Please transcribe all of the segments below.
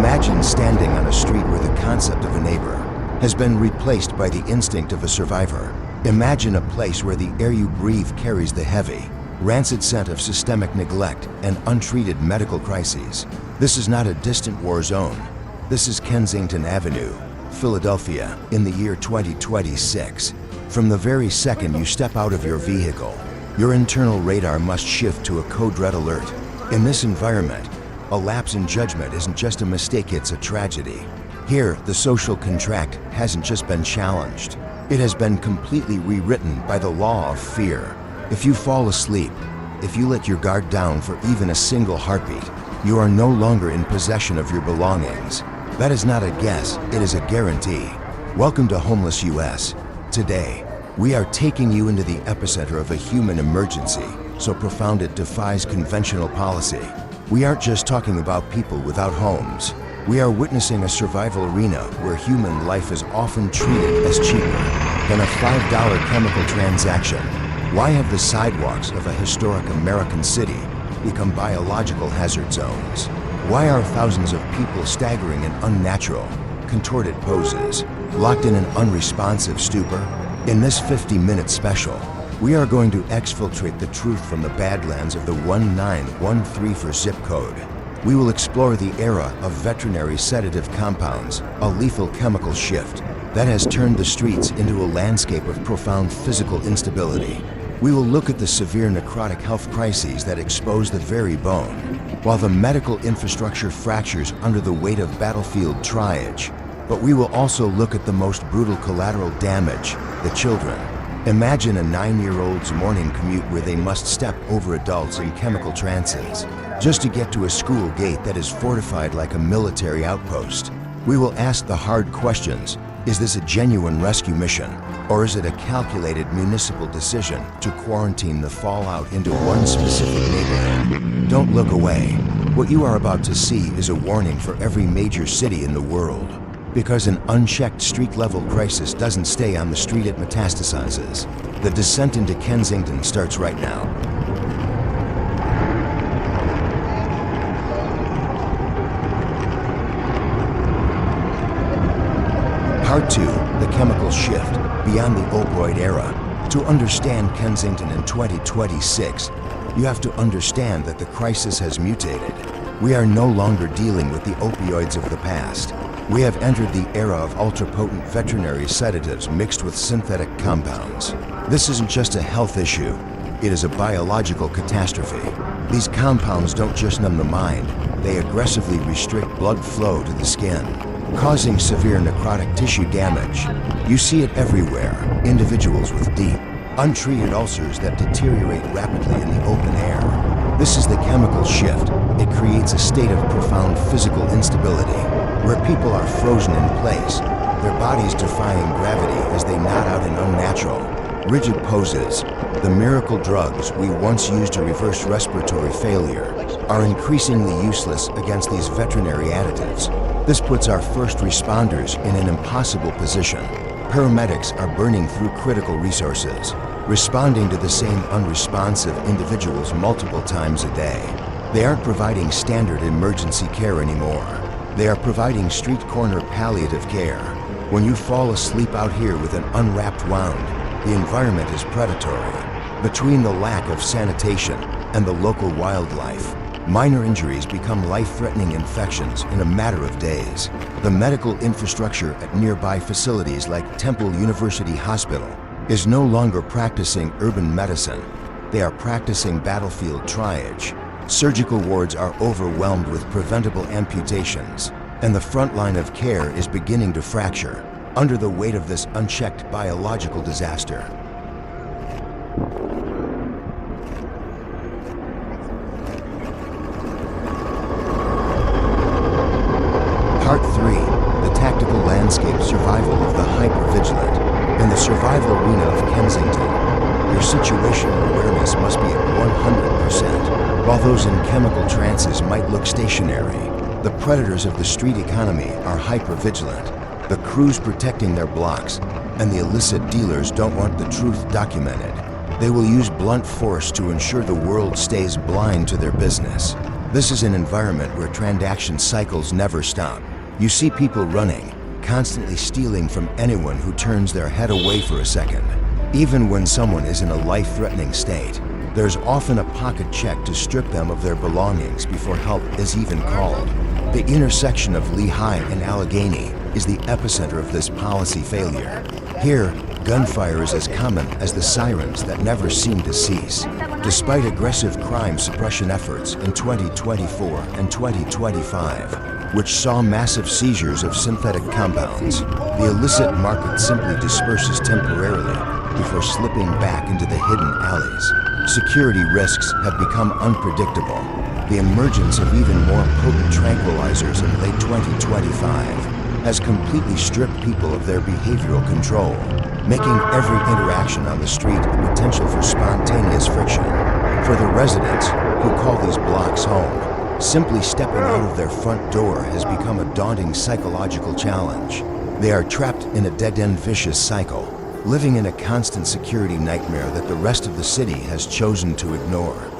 Imagine standing on a street where the concept of a neighbor has been replaced by the instinct of a survivor. Imagine a place where the air you breathe carries the heavy, rancid scent of systemic neglect and untreated medical crises. This is not a distant war zone. This is Kensington Avenue, Philadelphia, in the year 2026. From the very second you step out of your vehicle, your internal radar must shift to a code red alert. In this environment, a lapse in judgment isn't just a mistake, it's a tragedy. Here, the social contract hasn't just been challenged. It has been completely rewritten by the law of fear. If you fall asleep, if you let your guard down for even a single heartbeat, you are no longer in possession of your belongings. That is not a guess, it is a guarantee. Welcome to Homeless US. Today, we are taking you into the epicenter of a human emergency so profound it defies conventional policy. We aren't just talking about people without homes. We are witnessing a survival arena where human life is often treated as cheaper than a $5 chemical transaction. Why have the sidewalks of a historic American city become biological hazard zones? Why are thousands of people staggering in unnatural, contorted poses, locked in an unresponsive stupor? In this 50-minute special, we are going to exfiltrate the truth from the badlands of the 1914 zip code. We will explore the era of veterinary sedative compounds, a lethal chemical shift that has turned the streets into a landscape of profound physical instability. We will look at the severe necrotic health crises that expose the very bone, while the medical infrastructure fractures under the weight of battlefield triage. But we will also look at the most brutal collateral damage, the children. Imagine a 9-year-old's morning commute where they must step over adults in chemical trances just to get to a school gate that is fortified like a military outpost. We will ask the hard questions. Is this a genuine rescue mission, or is it a calculated municipal decision to quarantine the fallout into one specific neighborhood? Don't look away. What you are about to see is a warning for every major city in the world. Because an unchecked street-level crisis doesn't stay on the street, it metastasizes. The descent into Kensington starts right now. Part 2, the chemical shift, beyond the opioid era. To understand Kensington in 2026, you have to understand that the crisis has mutated. We are no longer dealing with the opioids of the past. We have entered the era of ultra-potent veterinary sedatives mixed with synthetic compounds. This isn't just a health issue, it is a biological catastrophe. These compounds don't just numb the mind, they aggressively restrict blood flow to the skin, causing severe necrotic tissue damage. You see it everywhere, individuals with deep, untreated ulcers that deteriorate rapidly in the open air. This is the chemical shift. It creates a state of profound physical instability, where people are frozen in place, their bodies defying gravity as they nod out in unnatural, rigid poses. The miracle drugs we once used to reverse respiratory failure are increasingly useless against these veterinary additives. This puts our first responders in an impossible position. Paramedics are burning through critical resources, responding to the same unresponsive individuals multiple times a day. They aren't providing standard emergency care anymore. They are providing street corner palliative care. When you fall asleep out here with an unwrapped wound, the environment is predatory. Between the lack of sanitation and the local wildlife, minor injuries become life-threatening infections in a matter of days. The medical infrastructure at nearby facilities like Temple University Hospital is no longer practicing urban medicine. They are practicing battlefield triage. Surgical wards are overwhelmed with preventable amputations, and the front line of care is beginning to fracture under the weight of this unchecked biological disaster. Part 3, the tactical landscape survival of the hyper-vigilant. In the survival arena of Kensington, your situational awareness must be at 100%. While those in chemical trances might look stationary, the predators of the street economy are hyper-vigilant. The crews protecting their blocks and the illicit dealers don't want the truth documented. They will use blunt force to ensure the world stays blind to their business. This is an environment where transaction cycles never stop. You see people running, constantly stealing from anyone who turns their head away for a second. Even when someone is in a life-threatening state, there's often a pocket check to strip them of their belongings before help is even called. The intersection of Lehigh and Allegheny is the epicenter of this policy failure. Here, gunfire is as common as the sirens that never seem to cease. Despite aggressive crime suppression efforts in 2024 and 2025, which saw massive seizures of synthetic compounds, the illicit market simply disperses temporarily before slipping back into the hidden alleys. Security risks have become unpredictable. The emergence of even more potent tranquilizers in late 2025 has completely stripped people of their behavioral control, making every interaction on the street a potential for spontaneous friction. For the residents who call these blocks home, simply stepping out of their front door has become a daunting psychological challenge. They are trapped in a dead-end vicious cycle, living in a constant security nightmare that the rest of the city has chosen to ignore.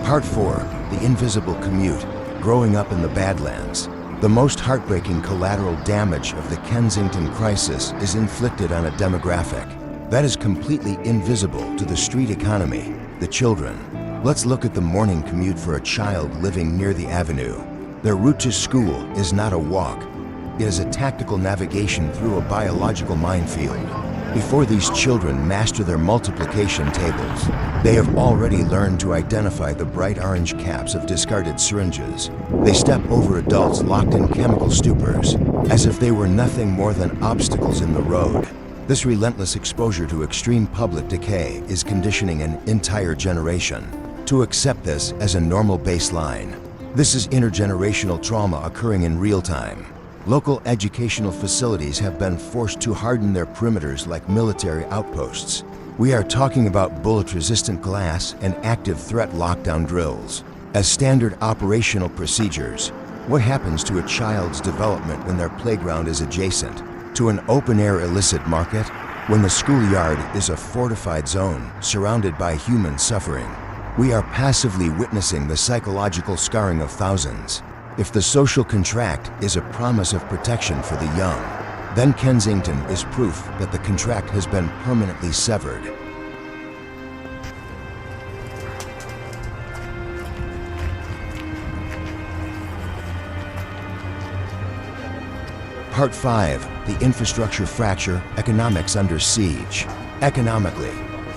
Part 4, the invisible commute, growing up in the Badlands. The most heartbreaking collateral damage of the Kensington crisis is inflicted on a demographic that is completely invisible to the street economy, the children. Let's look at the morning commute for a child living near the avenue. Their route to school is not a walk. It is a tactical navigation through a biological minefield. Before these children master their multiplication tables, they have already learned to identify the bright orange caps of discarded syringes. They step over adults locked in chemical stupors, as if they were nothing more than obstacles in the road. This relentless exposure to extreme public decay is conditioning an entire generation to accept this as a normal baseline. This is intergenerational trauma occurring in real time. Local educational facilities have been forced to harden their perimeters like military outposts. We are talking about bullet-resistant glass and active threat lockdown drills as standard operational procedures. What happens to a child's development when their playground is adjacent to an open-air illicit market? When the schoolyard is a fortified zone surrounded by human suffering? We are passively witnessing the psychological scarring of thousands. If the social contract is a promise of protection for the young, then Kensington is proof that the contract has been permanently severed. Part 5, the infrastructure fracture, economics under siege. Economically,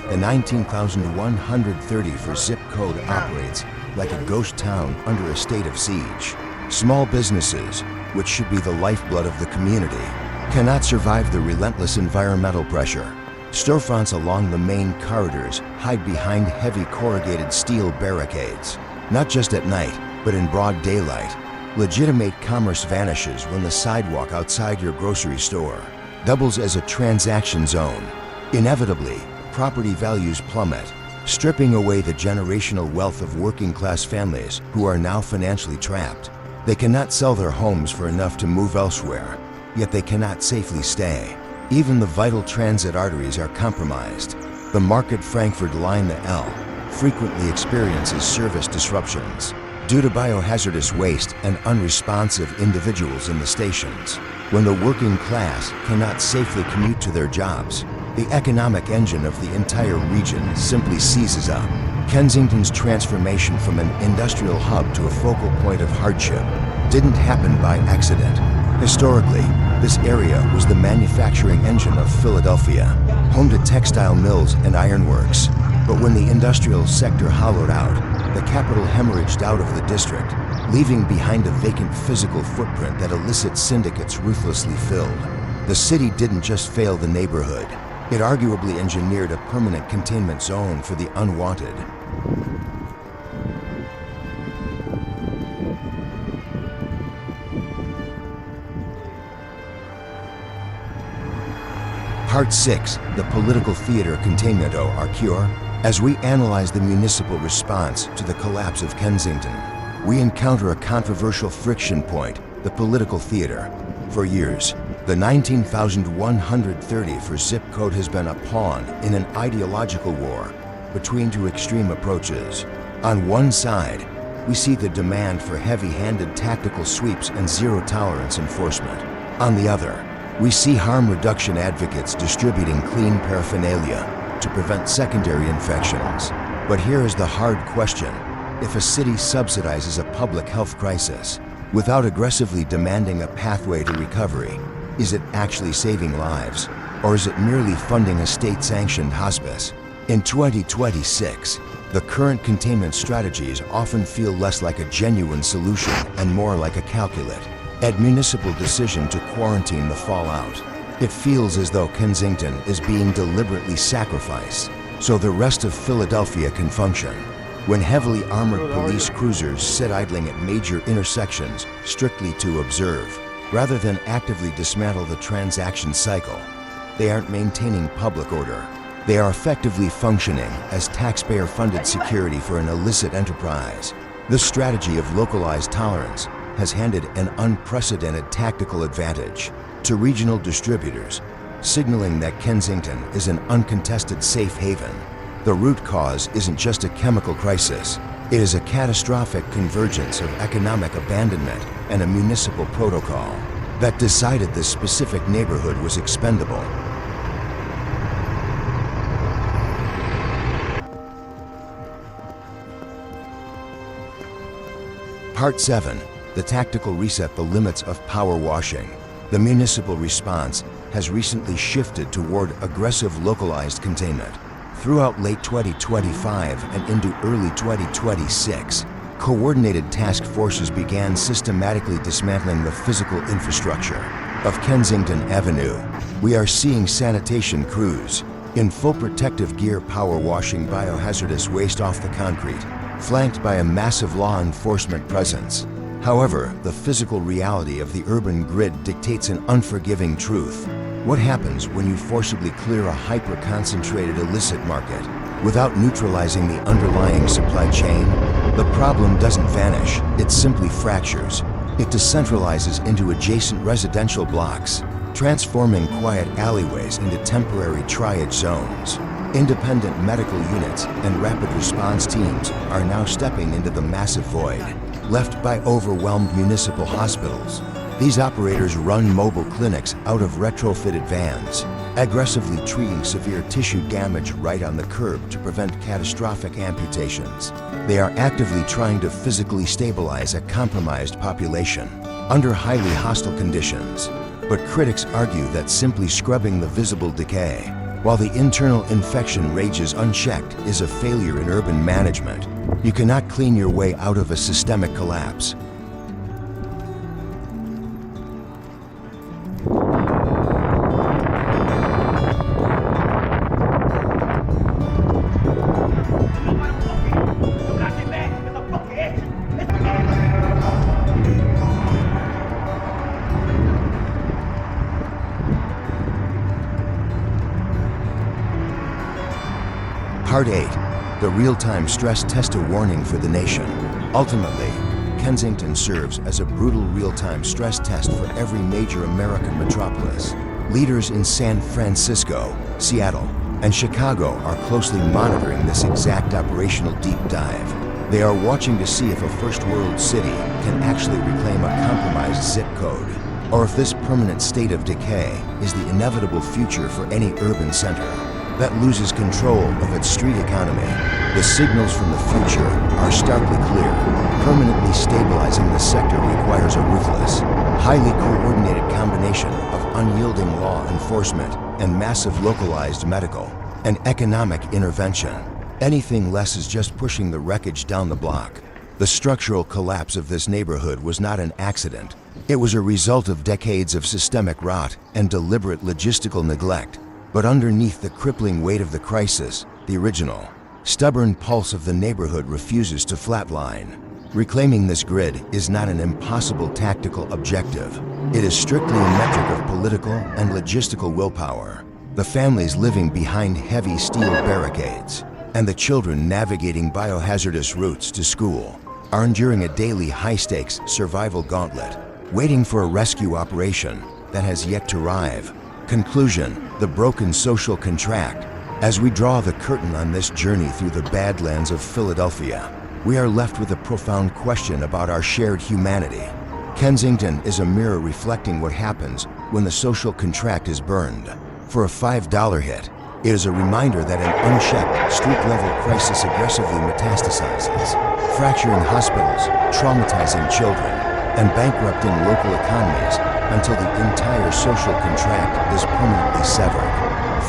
the 19,134 zip code operates like a ghost town under a state of siege. Small businesses, which should be the lifeblood of the community, cannot survive the relentless environmental pressure. Storefronts along the main corridors hide behind heavy corrugated steel barricades. Not just at night, but in broad daylight. Legitimate commerce vanishes when the sidewalk outside your grocery store doubles as a transaction zone. Inevitably, property values plummet, stripping away the generational wealth of working-class families who are now financially trapped. They cannot sell their homes for enough to move elsewhere, yet they cannot safely stay. Even the vital transit arteries are compromised. The Market-Frankfurt line, the L, frequently experiences service disruptions due to biohazardous waste and unresponsive individuals in the stations. When the working class cannot safely commute to their jobs, the economic engine of the entire region simply seizes up. Kensington's transformation from an industrial hub to a focal point of hardship didn't happen by accident. Historically, this area was the manufacturing engine of Philadelphia, home to textile mills and ironworks. But when the industrial sector hollowed out, the capital hemorrhaged out of the district, leaving behind a vacant physical footprint that illicit syndicates ruthlessly filled. The city didn't just fail the neighborhood. It arguably engineered a permanent containment zone for the unwanted. Part 6, the political theater containment or cure. As we analyze the municipal response to the collapse of Kensington, we encounter a controversial friction point, the political theater. For years, The 19,130 for zip code has been a pawn in an ideological war between two extreme approaches. On one side, we see the demand for heavy-handed tactical sweeps and zero-tolerance enforcement. On the other, we see harm reduction advocates distributing clean paraphernalia to prevent secondary infections. But here is the hard question. If a city subsidizes a public health crisis without aggressively demanding a pathway to recovery, is it actually saving lives, or is it merely funding a state-sanctioned hospice? In 2026, the current containment strategies often feel less like a genuine solution and more like a calculate, a municipal decision to quarantine the fallout. It feels as though Kensington is being deliberately sacrificed so the rest of Philadelphia can function. When heavily armored police cruisers sit idling at major intersections strictly to observe, rather than actively dismantle the transaction cycle, they aren't maintaining public order. They are effectively functioning as taxpayer-funded security for an illicit enterprise. The strategy of localized tolerance has handed an unprecedented tactical advantage to regional distributors, signaling that Kensington is an uncontested safe haven. The root cause isn't just a chemical crisis. It is a catastrophic convergence of economic abandonment and a municipal protocol that decided this specific neighborhood was expendable. Part 7. The tactical reset, the limits of power washing. The municipal response has recently shifted toward aggressive localized containment. Throughout late 2025 and into early 2026, coordinated task forces began systematically dismantling the physical infrastructure of Kensington Avenue. We are seeing sanitation crews in full protective gear power washing biohazardous waste off the concrete, flanked by a massive law enforcement presence. However, the physical reality of the urban grid dictates an unforgiving truth. What happens when you forcibly clear a hyper-concentrated illicit market without neutralizing the underlying supply chain? The problem doesn't vanish, it simply fractures. It decentralizes into adjacent residential blocks, transforming quiet alleyways into temporary triage zones. Independent medical units and rapid response teams are now stepping into the massive void left by overwhelmed municipal hospitals. These operators run mobile clinics out of retrofitted vans, aggressively treating severe tissue damage right on the curb to prevent catastrophic amputations. They are actively trying to physically stabilize a compromised population under highly hostile conditions. But critics argue that simply scrubbing the visible decay, while the internal infection rages unchecked, is a failure in urban management. You cannot clean your way out of a systemic collapse. Part 8. The real-time stress test, a warning for the nation. Ultimately, Kensington serves as a brutal real-time stress test for every major American metropolis. Leaders in San Francisco, Seattle, and Chicago are closely monitoring this exact operational deep dive. They are watching to see if a first-world city can actually reclaim a compromised zip code, or if this permanent state of decay is the inevitable future for any urban center that loses control of its street economy. The signals from the future are starkly clear. Permanently stabilizing the sector requires a ruthless, highly coordinated combination of unyielding law enforcement and massive localized medical and economic intervention. Anything less is just pushing the wreckage down the block. The structural collapse of this neighborhood was not an accident. It was a result of decades of systemic rot and deliberate logistical neglect. But underneath the crippling weight of the crisis, the original, stubborn pulse of the neighborhood refuses to flatline. Reclaiming this grid is not an impossible tactical objective. It is strictly a metric of political and logistical willpower. The families living behind heavy steel barricades and the children navigating biohazardous routes to school are enduring a daily high-stakes survival gauntlet, waiting for a rescue operation that has yet to arrive. Conclusion: the broken social contract. As we draw the curtain on this journey through the badlands of Philadelphia, we are left with a profound question about our shared humanity. Kensington is a mirror reflecting what happens when the social contract is burned. For a $5 hit, it is a reminder that an unchecked, street-level crisis aggressively metastasizes, fracturing hospitals, traumatizing children, and bankrupting local economies until the entire social contract is permanently severed.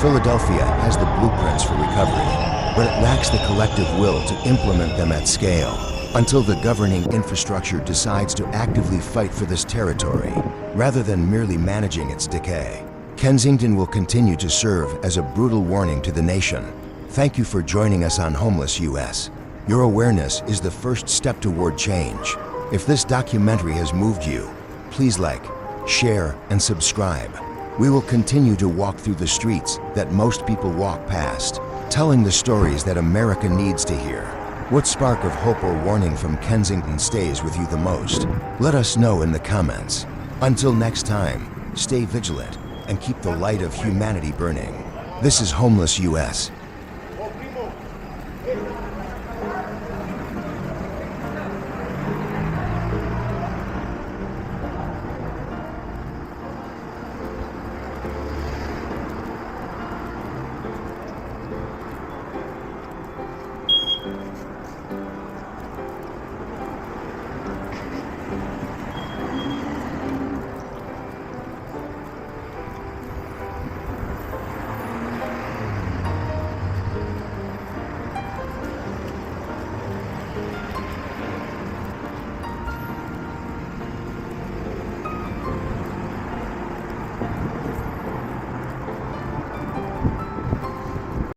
Philadelphia has the blueprints for recovery, but it lacks the collective will to implement them at scale until the governing infrastructure decides to actively fight for this territory rather than merely managing its decay. Kensington will continue to serve as a brutal warning to the nation. Thank you for joining us on Homeless US. Your awareness is the first step toward change. If this documentary has moved you, please like, share, and subscribe. We will continue to walk through the streets that most people walk past, telling the stories that America needs to hear. What spark of hope or warning from Kensington stays with you the most? Let us know in the comments. Until next time, stay vigilant and keep the light of humanity burning. This is Homeless US.